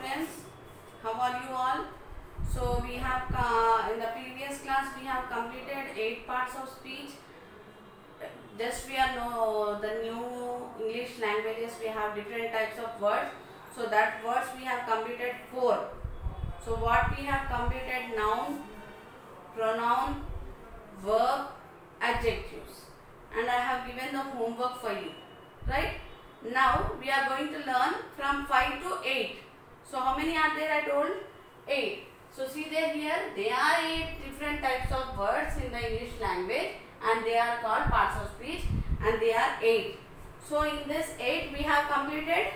friends, how are you all? So we have in the previous class we have completed 8 parts of speech. Just we are know the new English languages, we have different types of words. So that words we have completed 4. So what we have completed: noun, pronoun, verb, adjectives, and I have given the homework for you, right? Now we are going to learn from 5 to 8. So how many are there? I told 8. So see there here, there are 8 different types of words in the English language and they are called parts of speech, and they are 8. So in this 8 we have completed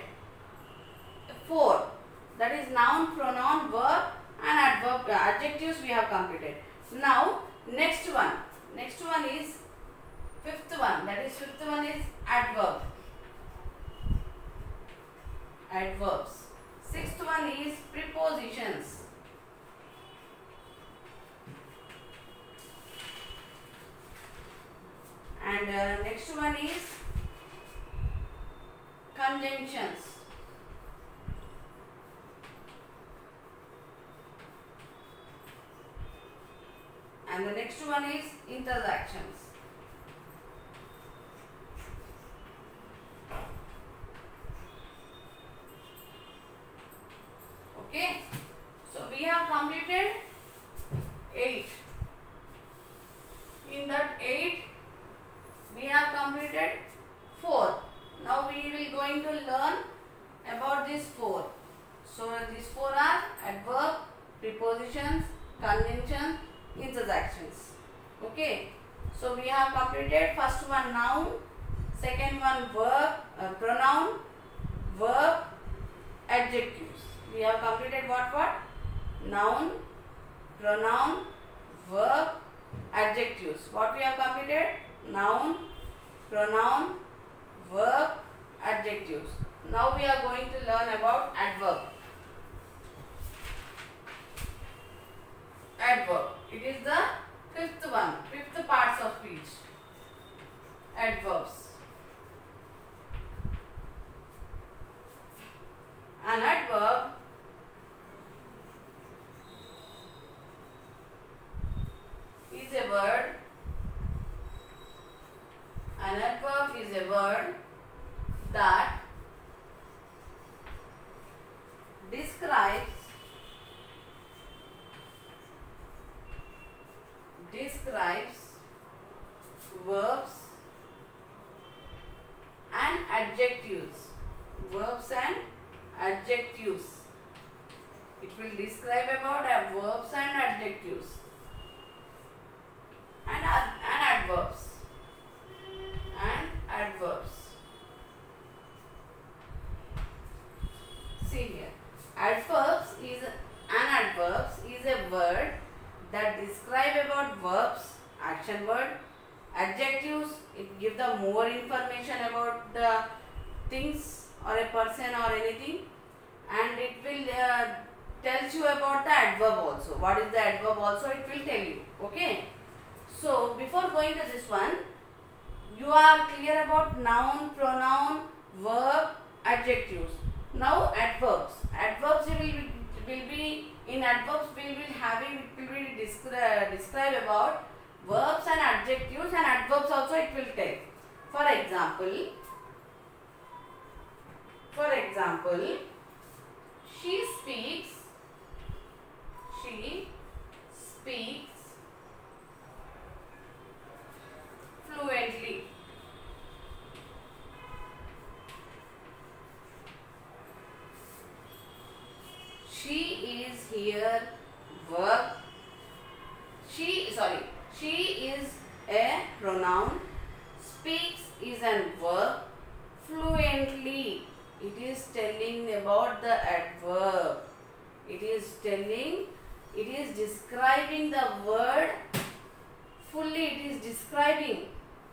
4. That is noun, pronoun, verb and adverb, adjectives we have completed. Now next one is fifth one. That is fifth one is adverb. Adverbs. Sixth one is prepositions. And next one is conjunctions. And the next one is interjections. Okay, so we have completed 8. In that 8, we have completed 4. Now we will going to learn about these 4. So these 4 are adverb, prepositions, conjunctions, interjections. Okay, so we have completed first one noun, second one verb, pronoun, verb, adjectives. We have completed what? Noun, pronoun, verb, adjectives. What we have completed? Noun, pronoun, verb, adjectives. Now we are going to learn about adverb. Adverb. It is the fifth one, fifth parts of speech. Adverbs. An adverb is a word. An adverb is a word that describes verbs and adjectives. Verbs and adjectives. It will describe about verbs and adjectives and adverbs. See here, adverbs is a word that describe about verbs, action word. Adjectives, it give the more information about the things or a person or anything, and it will tells you about the adverb also. What is the adverb also, it will tell you. Okay, so before going to this one, you are clear about noun, pronoun, verb, adjectives. Now adverbs. Adverbs will be in adverbs we will having, it will be describe about verbs and adjectives, and adverbs also it will tell. For example, she speaks fluently. She is here verb. She is a pronoun. Speaks is a verb. Fluently, it is telling about the adverb. It is describing the word fully. It is describing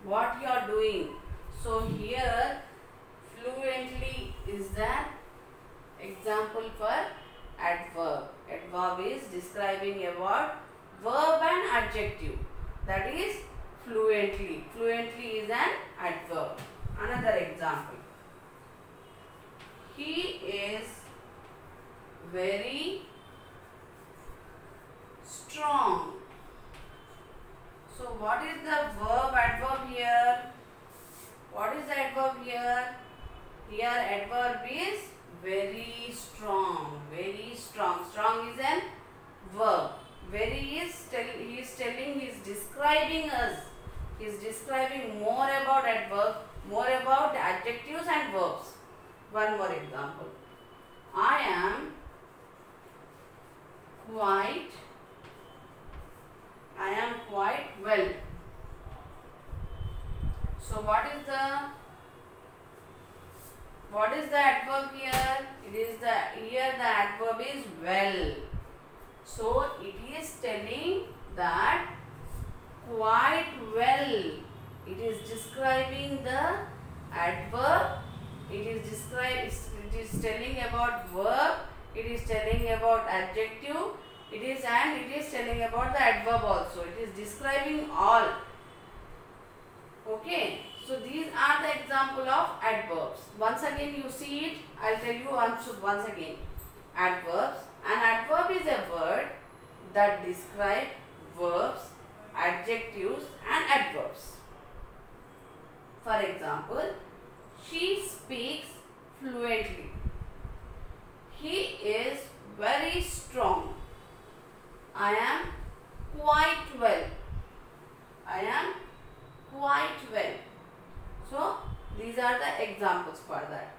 what you are doing. So here fluently is the example for adverb. Adverb is describing a word, verb and adjective. That is fluently. Fluently is an adverb. Another example. He is very strong. So what is the adverb here? What is the adverb here? Here adverb is very strong. Very strong. Strong is an verb. Very he is describing us. He is describing more about adverb, more about the adjectives and verbs. One more example. I am quite well. So what is the adverb here? Here the adverb is well. So it is telling that quite well. It is describing the adverb. It is telling about verb. It is telling about adjective. It is telling about the adverb also. It is describing all. Okay. So these are the example of adverbs. Once again you see it. I'll tell you once again. Adverbs. An adverb is a word that describes verbs, adjectives and adverbs. For example, she speaks fluently. He is very strong. I am quite well. I am quite well. So these are the examples for that.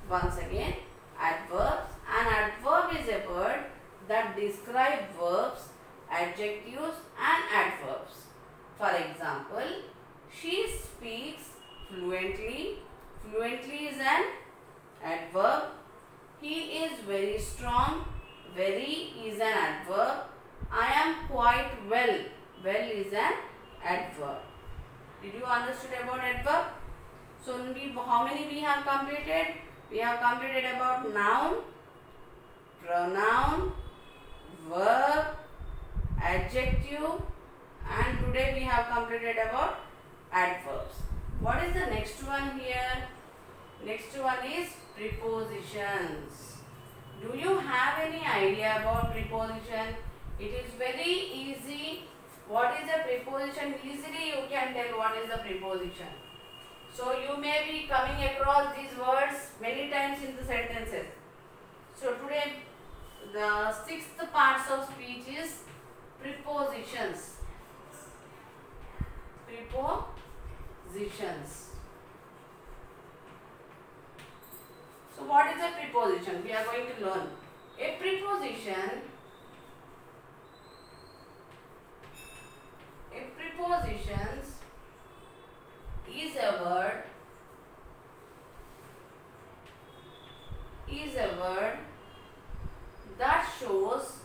Once again, adverbs. An adverb is a word that describes verbs, adjectives and adverbs. For example, she speaks fluently. Fluently is an adverb. He is very strong. Very is an adverb. I am quite well. Well is an adverb. Did you understand about adverb? So how many we have completed? We have completed about noun, pronoun, verb, adjective and today we have completed about adverbs. What is the next one here? Next one is prepositions. Do you have any idea about preposition? It is very easy. What is a preposition? Easily you can tell what is the preposition. So you may be coming across these words many times in the sentences. So today the sixth parts of speech is prepositions. Prepositions. So what is a preposition? We are going to learn. A prepositions is a word that shows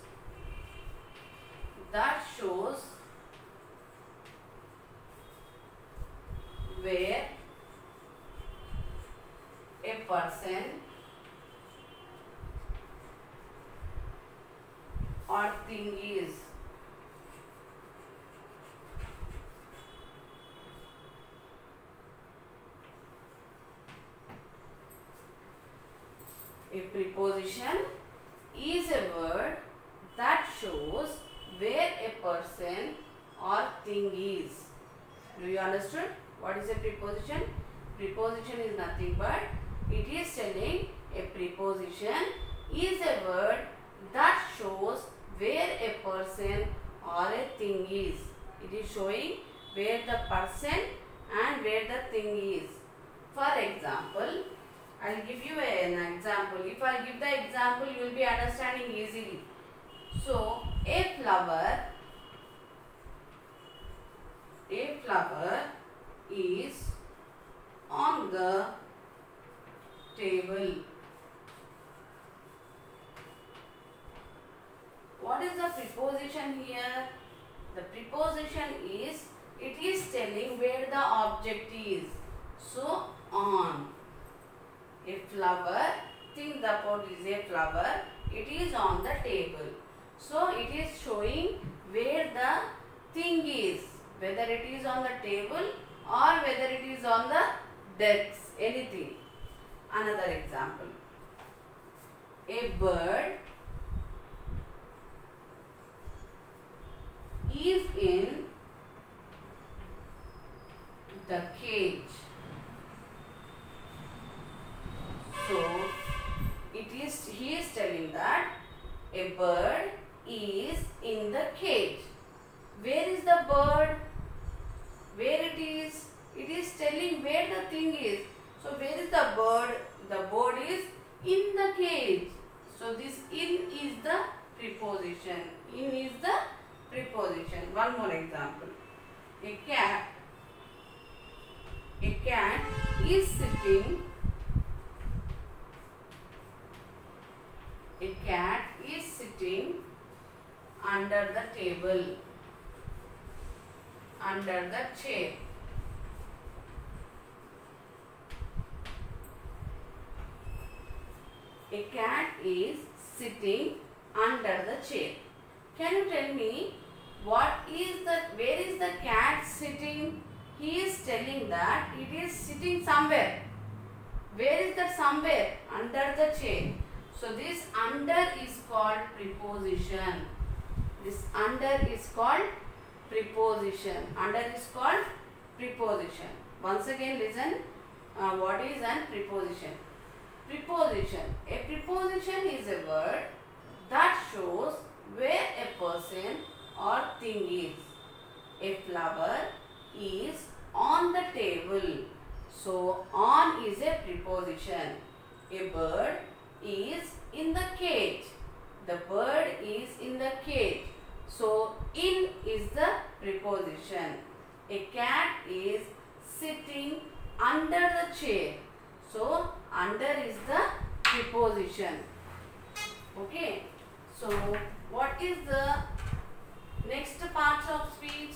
where a person or thing is. A preposition is a word that shows where a person or thing is. Do you understand what is a preposition? Preposition is nothing but it is telling a preposition is a word that shows where a person or a thing is. It is showing where the person and where the thing is. For example, I will give you an example. If I give the example, you will be understanding easily. So, a flower is on the table. What is the preposition here? The preposition is, it is telling where the object is. So, on. A flower, think the pot is a flower, it is on the table. So, it is showing where the thing is, whether it is on the table or whether it is on the desk, anything. Another example. A bird is in the cage. So he is telling that a bird is in the cage. Where is the bird? Where it is? It is telling where the thing is. So where is the bird? The bird is in the cage. So this in is the preposition. In is the preposition. One more example. A cat is sitting. A cat is sitting under the table, under the chair. A cat is sitting under the chair. Can you tell me where is the cat sitting? He is telling that it is sitting somewhere. Where is that somewhere? Under the chair. So this under is called preposition. This under is called preposition. Under is called preposition. Once again listen, what is an preposition? Preposition. A preposition is a word that shows where a person or thing is. A flower is on the table. So on is a preposition. A bird is in the cage. The bird is in the cage. So in is the preposition. A cat is sitting under the chair. So under is the preposition. Okay. So what is the next part of speech?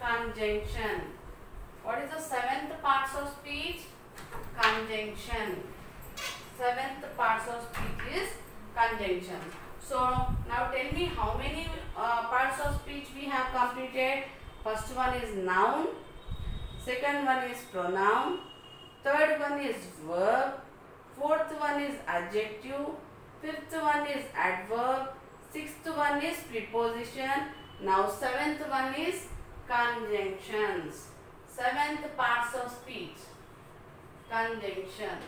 Conjunction. What is the seventh part of speech? Conjunction. Seventh part of speech is conjunction. So now tell me how many parts of speech we have completed. First one is noun. Second one is pronoun. Third one is verb. Fourth one is adjective. Fifth one is adverb. Sixth one is preposition. Now seventh one is conjunctions. Seventh parts of speech. Conjunctions.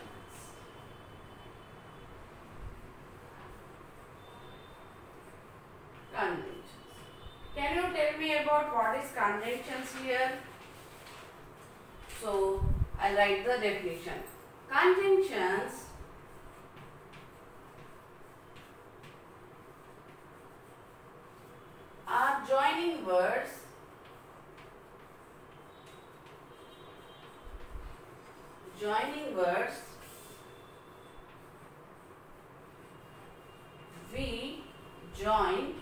Conjunctions. Can you tell me about what is conjunctions here? So I'll write the definition. Conjunctions are joining words we join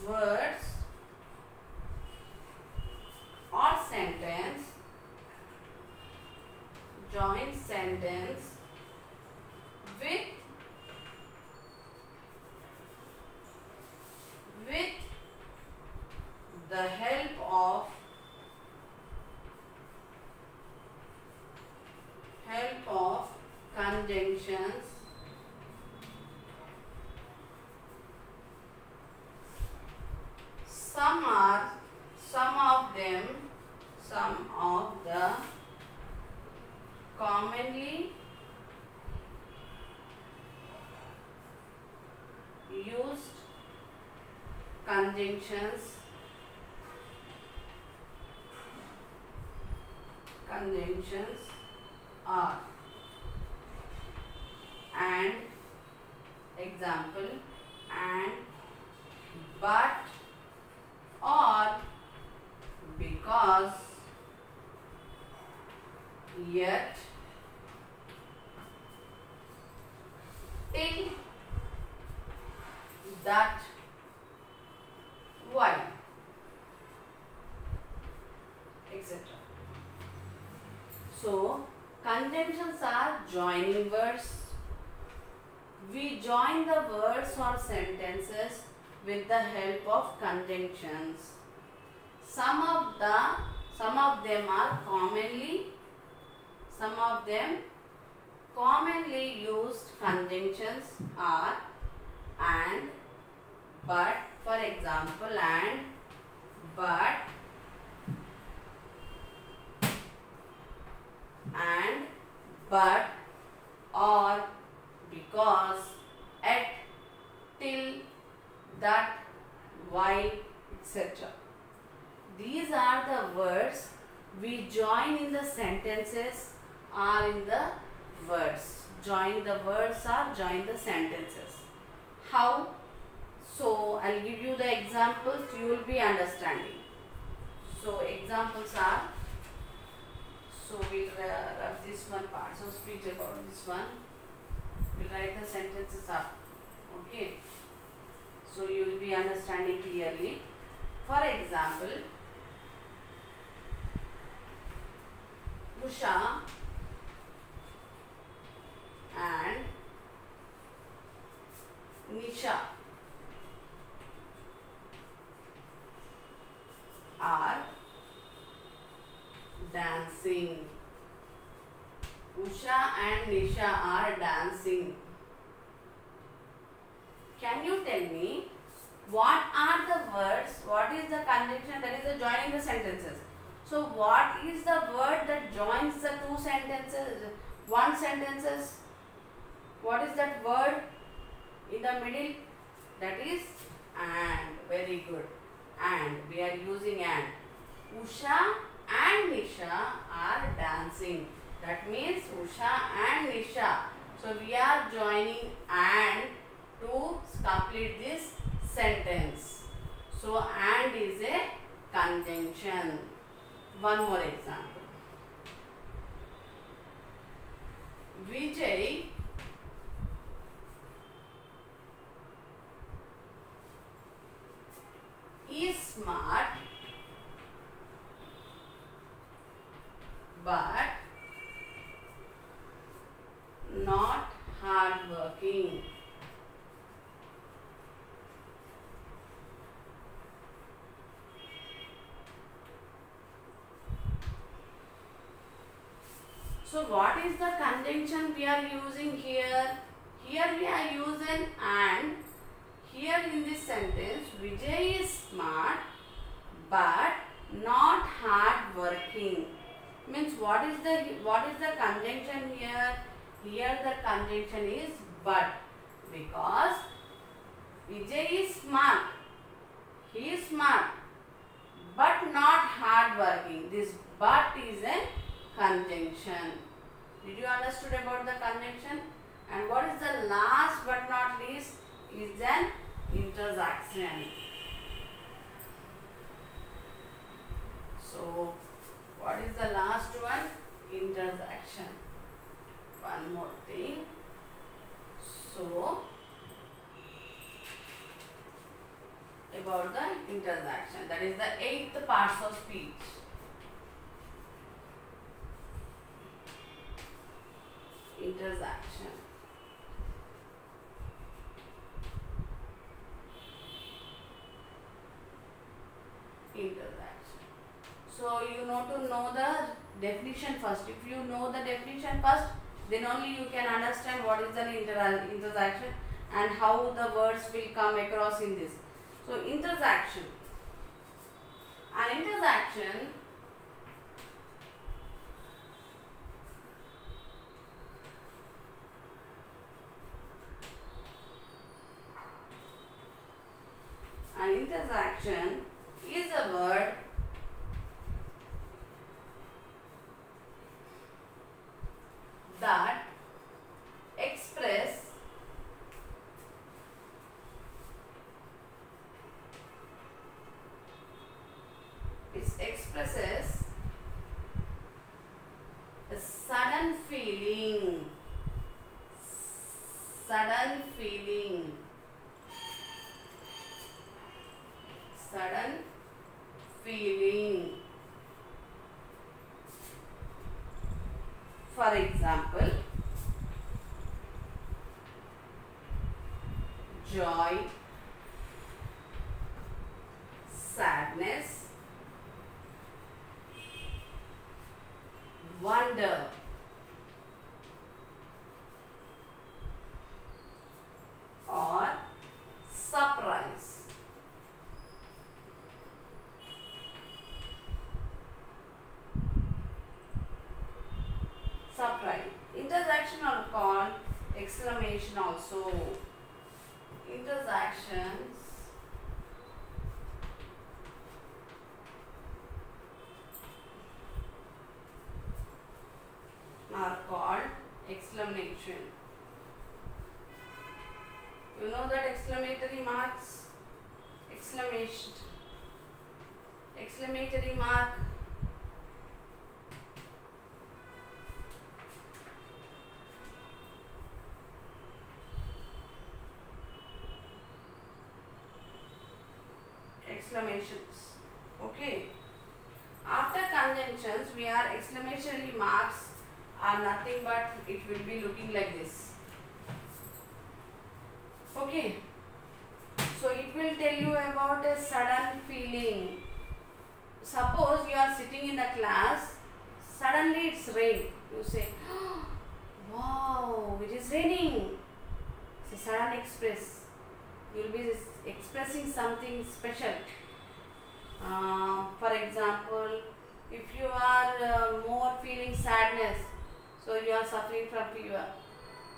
words or sentence, join sentence with the help of conjunctions. Some of the commonly used conjunctions are, and, example, and, but, or, because, yet, till, that, why, etc. So conjunctions are joining words. We join the words or sentences with the help of conjunctions. Some of them are commonly used conjunctions are and, but, For example, and, but, and, but, or, because, at, till, that, while, etc. These are the words we join in the sentences or in the words. Join the words or join the sentences. How? So, I'll give you the examples, you will be understanding. So, examples are, so we'll rub this one part, so speech about this one. We'll write the sentences up. Okay. So, you will be understanding clearly. For example, Usha and Nisha are dancing. Usha and Nisha are dancing. Can you tell me what are the words, what is the conjunction, that is the joining the sentences. So what is the word that joins the two sentences, one sentences? What is that word in the middle? That is and. Very good. And. We are using and. Usha and Nisha are dancing. That means Usha and Nisha. So we are joining and to complete this sentence. So and is a conjunction. One more example. Vijay is smart but not hardworking. So what is the conjunction we are using here? Here we are using and. Here in this sentence, Vijay is smart but not hard working. Means what is the conjunction here? Here the conjunction is but, because Vijay is smart. He is smart but not hard working. This but is a conjunction. Did you understood about the conjunction? And what is the last but not least is an interjection. So what is the last one? Interjection. One more thing. So about the interjection, that is the 8th parts of speech. Interjection. Interjection. So you know to know the definition first. If you know the definition first, then only you can understand what is the interjection and how the words will come across in this. So interjection. An interjection is a word that expresses a sudden feeling, For example, joy, sadness, wonder, or surprise. surprise. Interjection are called exclamation also. Interjections are called exclamation. You know that exclamatory marks? Exclamatory mark. Exclamations. Okay. After conjunctions, we are exclamatory marks are nothing but it will be looking like this. Okay. So it will tell you about a sudden feeling. Suppose you are sitting in the class, suddenly it's rain. You say, oh, wow, it is raining. It's a sudden express. You will be expressing something special. For example, if you are more feeling sadness, so you are suffering from fever.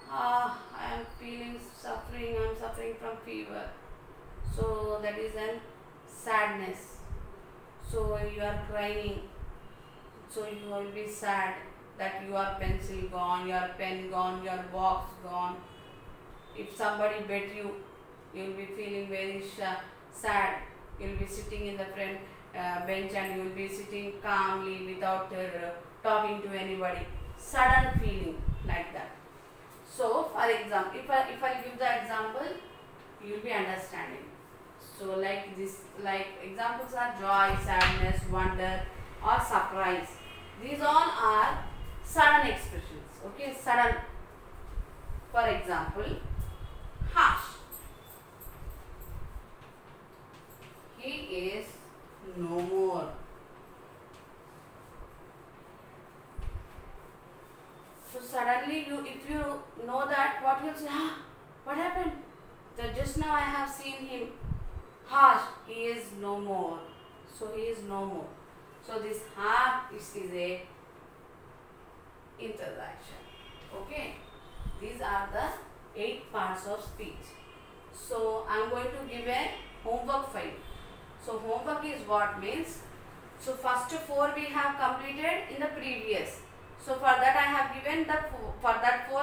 I am feeling suffering, I am suffering from fever. So that is an sadness. So you are crying. So you will be sad that your pencil gone, your pen gone, your box gone. If somebody bet you, you will be feeling very sad. You will be sitting in the front bench and you will be sitting calmly without talking to anybody. Sudden feeling like that. So, for example, if I give the example, you will be understanding. So, like this, like examples are joy, sadness, wonder, or surprise. These all are sudden expressions. Okay, sudden. For example, Harsh. He is no more. So suddenly if you know that, what you'll say, what happened? So just now I have seen him. Harsh, he is no more. So he is no more. So this is a interjection. Okay. These are the 8 parts of speech. So I am going to give a homework for you. So homework is what means. So first 4 we have completed in the previous. So for that I have given the 4 I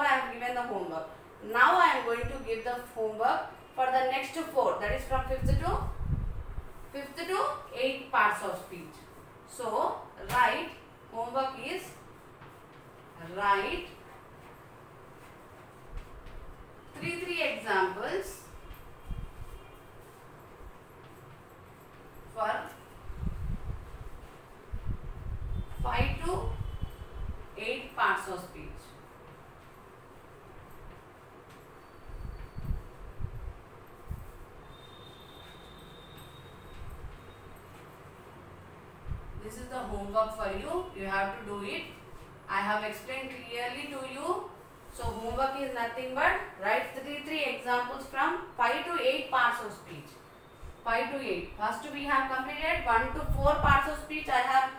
have given the homework. Now I am going to give the homework for the next 4, that is from 5th to 8 parts of speech. So write, homework is write 3 examples for 5 to 8 parts of speech. This is the homework for you. You have to do it. I have explained clearly to you. So homework is nothing but write 3 examples from 5 to 8 parts of speech. 5 to 8. First we have completed 1 to 4 parts of speech. I have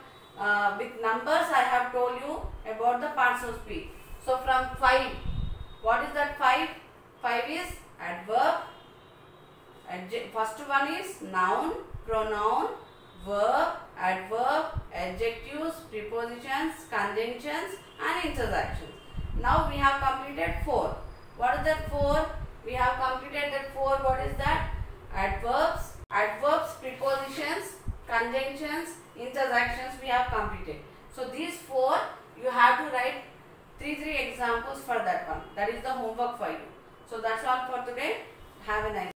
with numbers I have told you about the parts of speech. So from 5, what is that 5? 5 is adverb. First one is noun, pronoun, verb, adverb, adjectives, prepositions, conjunctions and interjections. Now we have completed 4. What is that 4? We have completed that 4. What is that? Adverbs, prepositions, conjunctions, interjections we have completed. So these 4 you have to write 3 examples for that one. That is the homework for you. So that's all for today. Have a nice day.